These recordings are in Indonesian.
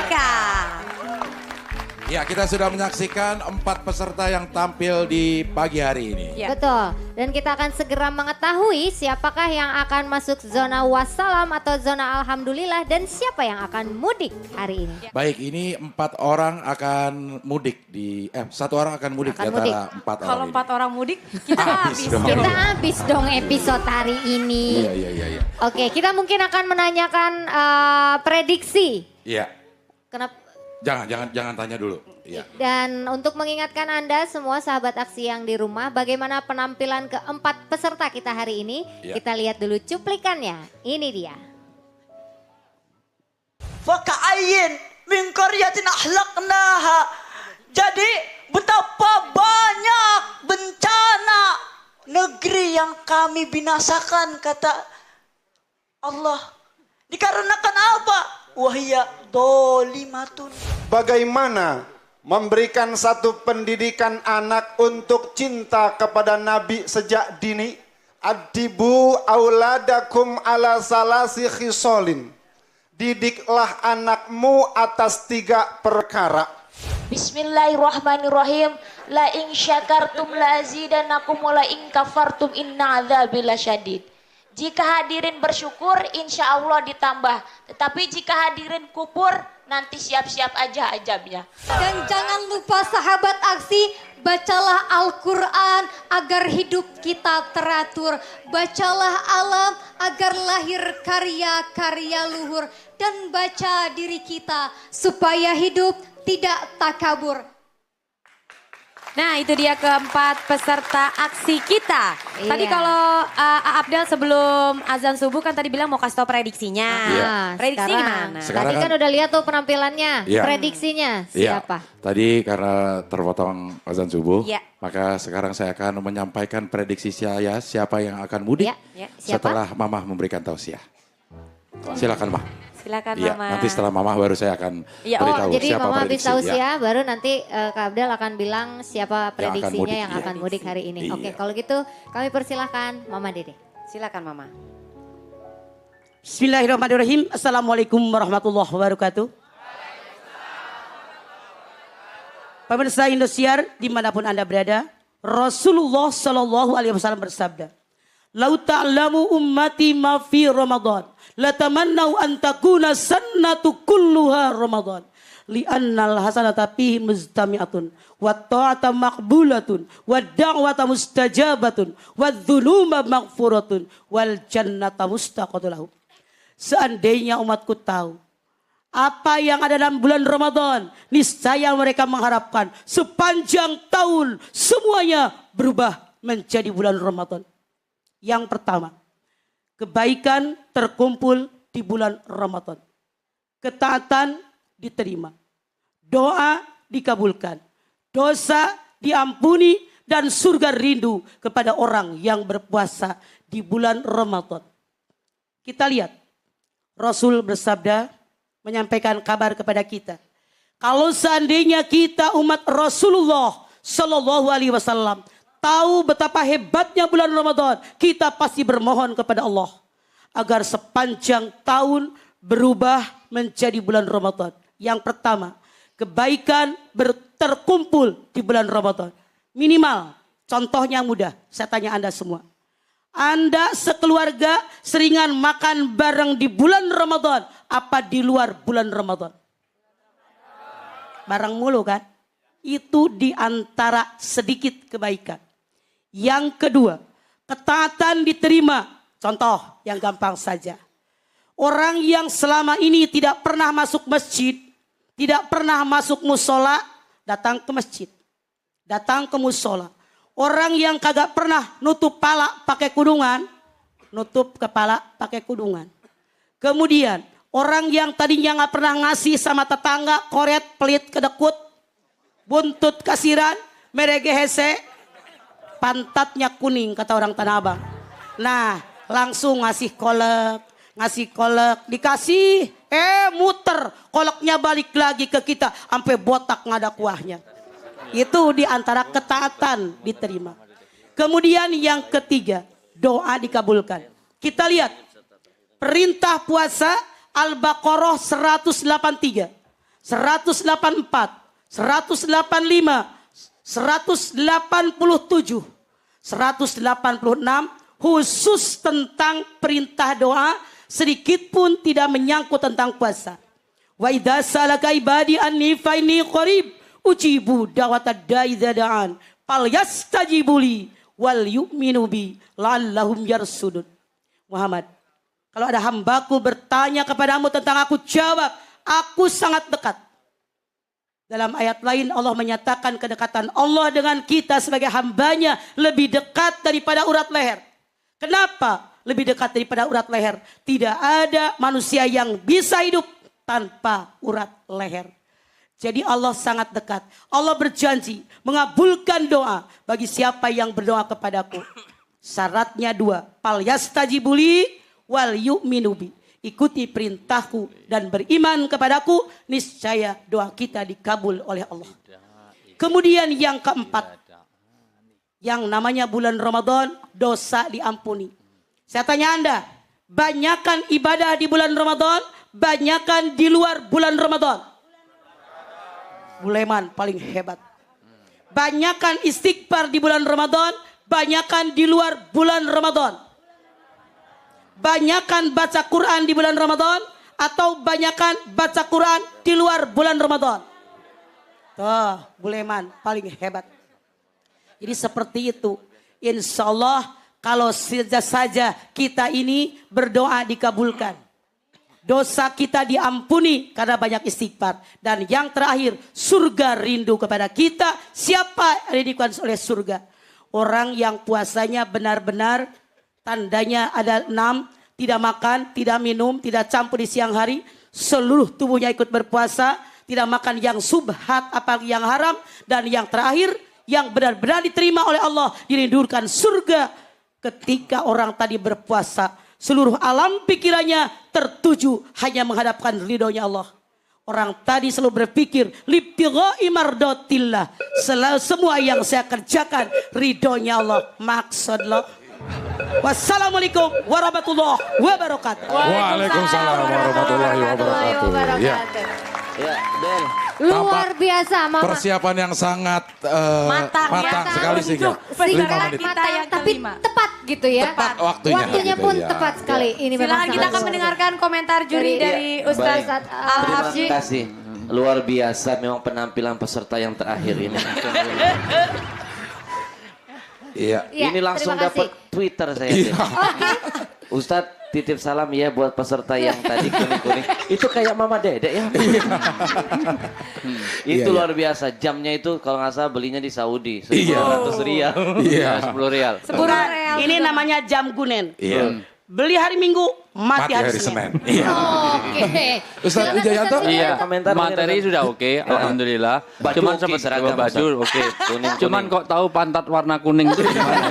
Berkah. Ya, kita sudah menyaksikan 4 peserta yang tampil di pagi hari ini. Ya. Betul. Dan kita akan segera mengetahui siapakah yang akan masuk zona wassalam atau zona alhamdulillah dan siapa yang akan mudik hari ini. Baik, ini 4 orang akan mudik di 1 orang akan mudik Akan di antara mudik. 4 orang Kalau ini. 4 orang mudik, kita habis dong. dong. Kita habis dong episode hari ini. Iya. Oke, kita mungkin akan menanyakan prediksi. Iya. Kenapa? Jangan tanya dulu. Iya. Dan untuk mengingatkan Anda semua sahabat aksi yang di rumah, bagaimana penampilan keempat peserta kita hari ini? Ya. Kita lihat dulu cuplikannya. Ini dia. Faka'ayin min qaryatin ahlaknaha. Jadi betapa banyak bencana negeri yang kami binasakan kata Allah. Dikarenakan apa? Wahya dolimatun. Bagaimana memberikan satu pendidikan anak untuk cinta kepada Nabi sejak dini? Adibu auladakum ala salasi khisolin. Didiklah anakmu atas 3 perkara. Bismillahirrahmanirrahim. La in syakartum la azidannakum wa la in kafartum inna adzabi lasyadid. Jika hadirin bersyukur, insya Allah ditambah. Tetapi jika hadirin kupur, nanti siap-siap aja azabnya. Dan jangan lupa sahabat aksi, bacalah Al-Quran agar hidup kita teratur. Bacalah alam agar lahir karya-karya luhur. Dan baca diri kita supaya hidup tidak takabur. Nah, itu dia keempat peserta aksi kita. Iya. Tadi kalau Abdel sebelum azan subuh kan tadi bilang mau kasih tau prediksinya. Iya. Prediksinya Sekarang. gimana? Sekarang Tadi kan udah lihat tuh penampilannya, Iya. prediksinya Iya. siapa? Tadi karena terpotong azan subuh, Iya. maka sekarang saya akan menyampaikan prediksi saya siapa yang akan mudik Iya. Siapa? setelah Mamah memberikan tausiah. Silakan, Mah. Silakan Iya, Mama. nanti setelah Mamah baru saya akan Iya, beritahu Jadi siapa Mama habis prediksi. tausiah Ya. baru nanti Kak Abdel akan bilang siapa prediksinya mudik, yang iya. akan mudik hari ini. Iya. Oke, kalau gitu kami persilahkan Mama Dede. Silakan Mama. Bismillahirrahmanirrahim. Assalamualaikum warahmatullahi wabarakatuh. Pemirsa Indosiar dimanapun Anda berada, Rasulullah Shallallahu Alaihi Wasallam bersabda, "Lau ta'lamu ummati ma fi Ramadan, latamannau an takuna sannatu kulluha Ramadan, li'annal hasanata fihi mujtami'atun, wa ta'ata maqbulatun, wa da'wata mustajabatun, wa dzuluma maghfuratun, wal jannata mustaqatulahu." Seandainya umatku tahu apa yang ada dalam bulan Ramadan, niscaya mereka mengharapkan sepanjang tahun semuanya berubah menjadi bulan Ramadan. Yang pertama, kebaikan terkumpul di bulan Ramadan. Ketaatan diterima. Doa dikabulkan. Dosa diampuni dan surga rindu kepada orang yang berpuasa di bulan Ramadan. Kita lihat, Rasul bersabda, menyampaikan kabar kepada kita. Kalau seandainya kita umat Rasulullah Shallallahu Alaihi Wasallam tahu betapa hebatnya bulan Ramadan, kita pasti bermohon kepada Allah agar sepanjang tahun berubah menjadi bulan Ramadan. Yang pertama, kebaikan terkumpul di bulan Ramadan. Minimal, contohnya mudah, saya tanya Anda semua. Anda sekeluarga seringan makan bareng di bulan Ramadan apa di luar bulan Ramadan? Bareng mulu kan? Itu di antara sedikit kebaikan. Yang kedua, ketaatan diterima. Contoh yang gampang saja. Orang yang selama ini tidak pernah masuk masjid, tidak pernah masuk musola, datang ke masjid. Datang ke musola. Orang yang kagak pernah nutup kepala pakai kudungan, nutup kepala pakai kudungan. Kemudian orang yang tadinya nggak pernah ngasih sama tetangga, koret, pelit, kedekut, buntut kasiran, merege hese, pantatnya kuning kata orang Tanah Abang. Nah, langsung ngasih kolek, dikasih, muter, koleknya balik lagi ke kita, sampai botak nggak ada kuahnya. Itu di antara ketaatan diterima. Kemudian yang ketiga, doa dikabulkan. Kita lihat perintah puasa Al-Baqarah 183. 184, 185, 187, 186 khusus tentang perintah doa, sedikit pun tidak menyangkut tentang puasa. Wa idza salaka ibadi anni fa inni qarib ujibu da'watad da'i idza da'an falyastajibuli wal yu'minu bi la'allahum yarsudun. Muhammad, kalau ada hambaku bertanya kepadamu tentang aku, jawab, aku sangat dekat. Dalam ayat lain Allah menyatakan kedekatan Allah dengan kita sebagai hambanya lebih dekat daripada urat leher. Kenapa lebih dekat daripada urat leher? Tidak ada manusia yang bisa hidup tanpa urat leher. Jadi Allah sangat dekat. Allah berjanji mengabulkan doa bagi siapa yang berdoa kepadaku. Syaratnya 2. Fal yastajibuli wal yu'minu bi. Ikuti perintahku dan beriman kepadaku, niscaya doa kita dikabul oleh Allah. Kemudian yang keempat, yang namanya bulan Ramadan, dosa diampuni. Saya tanya Anda, banyakkan ibadah di bulan Ramadan, banyakkan di luar bulan Ramadan? Buleman paling hebat. Banyakkan istighfar di bulan Ramadan, banyakkan di luar bulan Ramadan? Banyakkan baca Quran di bulan Ramadan atau banyakkan baca Quran di luar bulan Ramadan? Tuh, Buleman paling hebat. Jadi seperti itu. Insya Allah kalau saja kita ini berdoa dikabulkan. Dosa kita diampuni karena banyak istighfar. Dan yang terakhir, surga rindu kepada kita. Siapa yang dirindukan oleh surga? Orang yang puasanya benar-benar tandanya ada 6, tidak makan, tidak minum, tidak campur di siang hari. Seluruh tubuhnya ikut berpuasa, tidak makan yang subhat apalagi yang haram. Dan yang terakhir, yang benar-benar diterima oleh Allah, dirindukan surga. Ketika orang tadi berpuasa, seluruh alam pikirannya tertuju hanya menghadapkan ridhonya Allah. Orang tadi selalu berpikir, libtigha'i mardatillah. Semua yang saya kerjakan ridhonya Allah, maksudlah. Wassalamualaikum warahmatullahi wabarakatuh. Waalaikumsalam warahmatullahi wabarakatuh. Ya. Ya, Ben. Luar biasa, Mama. Persiapan yang sangat Matang sekali sih. untuk 5 menit. Matang, yang tapi kelima. tepat gitu ya. Tepat waktunya. Waktunya gitu pun ya. tepat sekali. Ini memang Silakan kita sangat akan luar mendengarkan komentar juri dari Ustaz Baik. Al-Hafsi. Terima kasih. Luar biasa memang penampilan peserta yang terakhir ini. Iya. Iya, Ini langsung terima kasih. dapat Twitter saya. Iya. Ustadz titip salam ya buat peserta yang tadi kuning-kuning. Itu kayak Mama Dedek ya. Itu Iya, luar biasa. Jamnya itu kalau nggak salah belinya di Saudi. Iya. 1.200 rial. Iya. 10 rial. Ini namanya jam gunen. Iya. Beli hari Minggu, mati hari Senin. Iya. Oke. Ustaz Silakan, Wijayanto? Ustaz Iya, Komentar materi ini, sudah oke, alhamdulillah. Baju Cuman oke, sempat seragam, baju Ustaz. oke. Kuning-kuning. Cuman kok tahu pantat warna kuning itu gimana?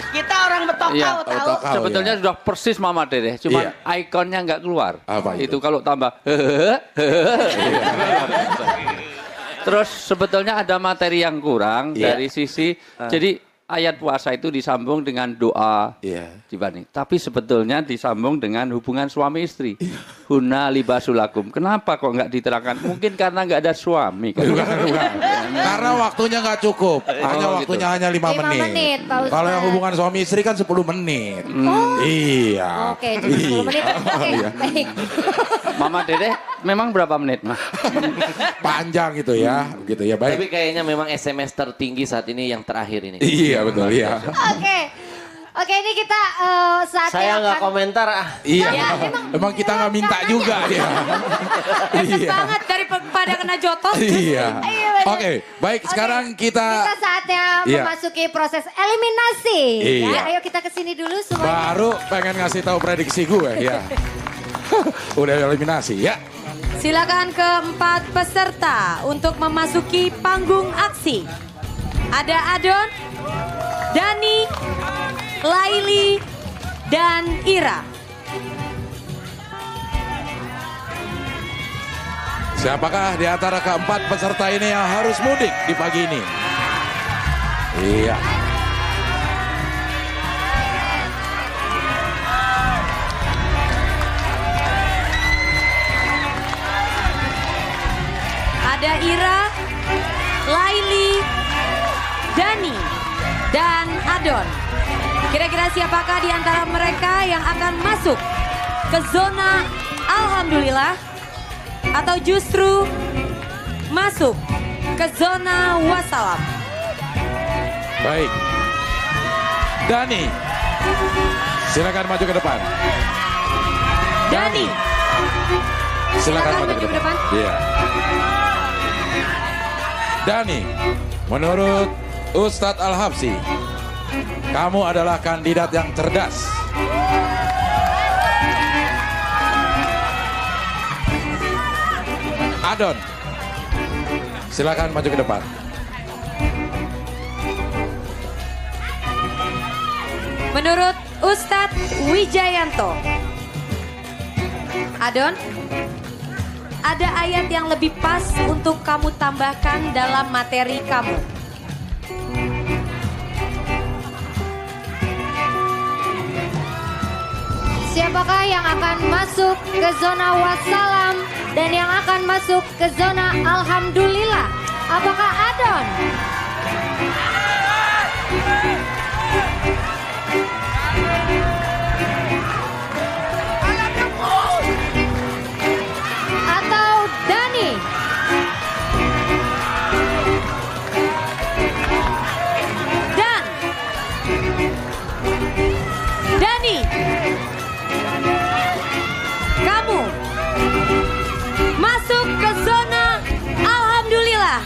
Kita orang betokau Iya, tahu. Tahu, Sebetulnya ya. sudah persis Mama Dede, cuman Iya. ikonnya nggak keluar. Apa itu? Kalau tambah Terus sebetulnya ada materi yang kurang Iya. dari sisi jadi ayat puasa itu disambung dengan doa Iya. dibanding. Tapi sebetulnya disambung dengan hubungan suami istri. Huna libasulakum. Kenapa kok nggak diterangkan? Mungkin karena nggak ada suami. Kan? Bukan. Karena waktunya nggak cukup. Waktunya hanya 5 5 menit, menit. Pak Ustaz. Kalau yang hubungan suami istri kan 10 menit. Iya. Oke, cuma 10 menit. Oke, Iya. baik. Mama Dede memang berapa menit, Mah? Panjang gitu ya. Gitu ya, baik. Tapi kayaknya memang SMS tertinggi saat ini yang terakhir ini. Iya, betul. Iya. Oke, ini kita saatnya Saya nggak akan komentar. Iya. Ya, Emang kita nggak minta juga ya. Iya. Banget daripada kena jotos. Iya. Iya, benar. Oke, baik sekarang kita kita saatnya Iya. memasuki proses eliminasi. Iya. Ya, ayo kita kesini dulu semuanya. baru pengen ngasih tahu prediksi gue ya. Udah eliminasi ya. Silakan keempat peserta untuk memasuki panggung aksi. Ada Adon, Dani, Laili, dan Ira. Siapakah di antara keempat peserta ini yang harus mudik di pagi ini? Iya. Ada Ira, Laili, Dani, dan Adon. Kira-kira siapakah di antara mereka yang akan masuk ke zona Alhamdulillah atau justru masuk ke zona Wassalam? Baik. Dani, silakan maju ke depan. Dani, silakan maju ke depan. Iya. Dani, menurut Ustadz Al-Habsyi, kamu adalah kandidat yang cerdas. Adon, silakan maju ke depan. menurut Ustadz Wijayanto, Adon, ada ayat yang lebih pas untuk kamu tambahkan dalam materi kamu. Siapakah yang akan masuk ke zona wassalam dan yang akan masuk ke zona alhamdulillah? Apakah Adon? Atau Dani? Dan Dani, kamu masuk ke zona alhamdulillah.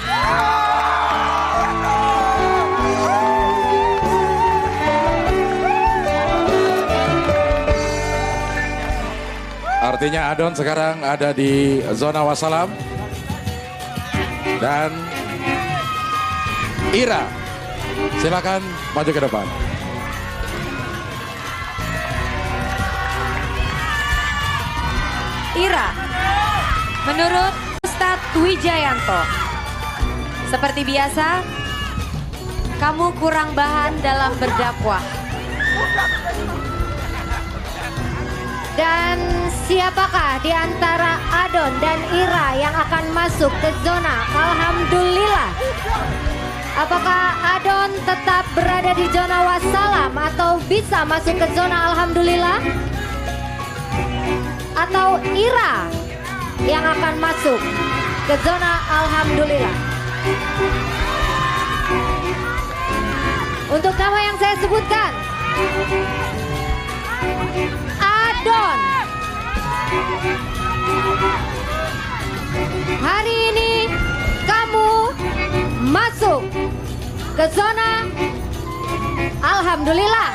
Artinya Adon sekarang ada di zona wassalam. Dan Ira, silakan maju ke depan. Ira, menurut Ustadz Wijayanto, seperti biasa, kamu kurang bahan dalam berdakwah. Dan siapakah di antara Adon dan Ira yang akan masuk ke zona alhamdulillah? Apakah Adon tetap berada di zona wassalam atau bisa masuk ke zona alhamdulillah? Atau Ira yang akan masuk ke zona alhamdulillah? Untuk nama yang saya sebutkan, Adon, hari ini kamu masuk ke zona alhamdulillah.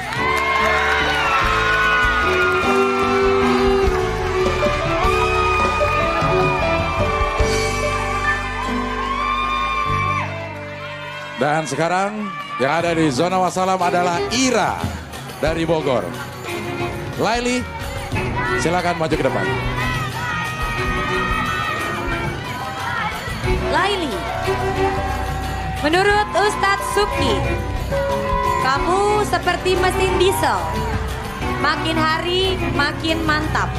Dan sekarang yang ada di zona wassalam adalah Ira dari Bogor. Laili, silakan maju ke depan. Laili, menurut Ustadz Subki, kamu seperti mesin diesel, makin hari makin mantap.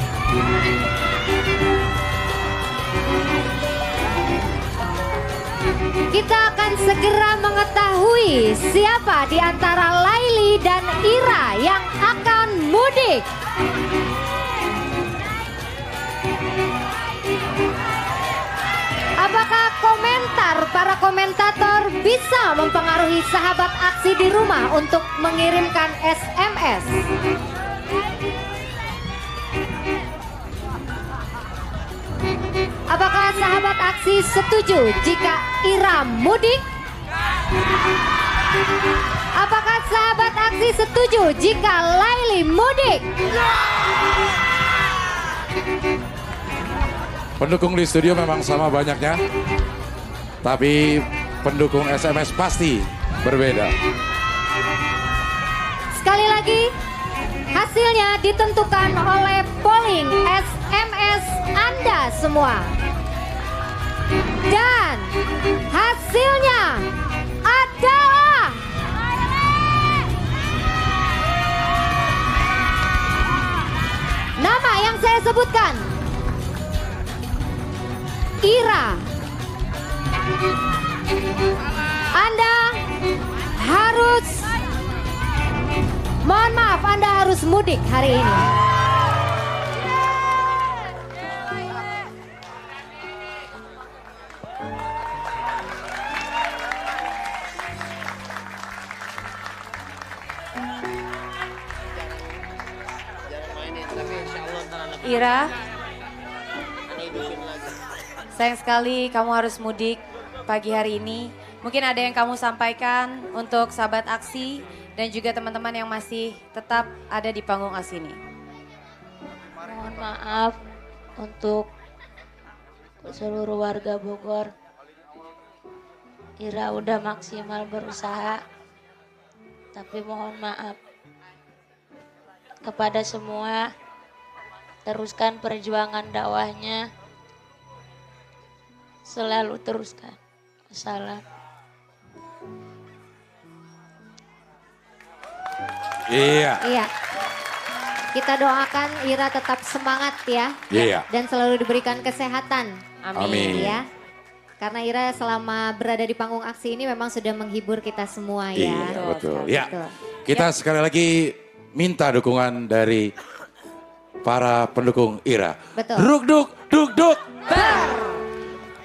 Kita akan segera mengetahui siapa di antara Laili dan Ira yang akan mudik. Apakah komentar para komentator bisa mempengaruhi sahabat aksi di rumah untuk mengirimkan SMS? Apakah sahabat aksi setuju jika Ira mudik? Apakah sahabat aksi setuju jika Laili mudik? Pendukung di studio memang sama banyaknya, tapi pendukung SMS pasti berbeda. Sekali lagi, hasilnya ditentukan oleh polling SMS Anda semua. Dan hasilnya adalah nama yang saya sebutkan, Ira mudik hari ini. Ira, sayang sekali kamu harus mudik pagi hari ini. Mungkin ada yang kamu sampaikan untuk sahabat aksi dan juga teman-teman yang masih tetap ada di panggung aksi ini. Mohon maaf untuk seluruh warga Bogor. Ira udah maksimal berusaha, tapi mohon maaf kepada semua. Teruskan perjuangan dakwahnya. Selalu teruskan. Wassalam. Iya. Iya. Kita doakan Ira tetap semangat ya. Iya. Dan selalu diberikan kesehatan. Amin. Ya. Karena Ira selama berada di panggung aksi ini memang sudah menghibur kita semua ya. Iya, betul. Ya. Betul. Kita sekali lagi minta dukungan dari para pendukung Ira. Betul. Duk.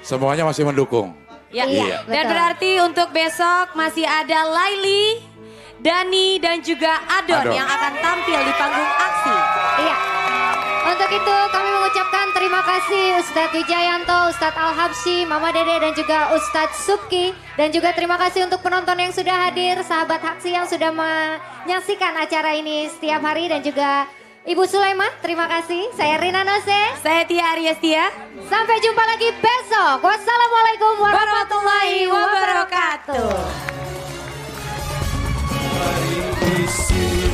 Semuanya masih mendukung. Ya. Iya, Dan betul. berarti untuk besok masih ada Laili, Dani dan juga Adon yang akan tampil di panggung aksi. Iya. Untuk itu kami mengucapkan terima kasih Ustadz Wijayanto, Ustadz Al-Habsyi, Mama Dede dan juga Ustadz Subki. Dan juga terima kasih untuk penonton yang sudah hadir, sahabat aksi yang sudah menyaksikan acara ini setiap hari. Dan juga Ibu Sulaiman, terima kasih. Saya Rina Nose. Saya Tia Ariestia. Sampai jumpa lagi besok. Wassalamualaikum warahmatullahi wabarakatuh. Mari di sini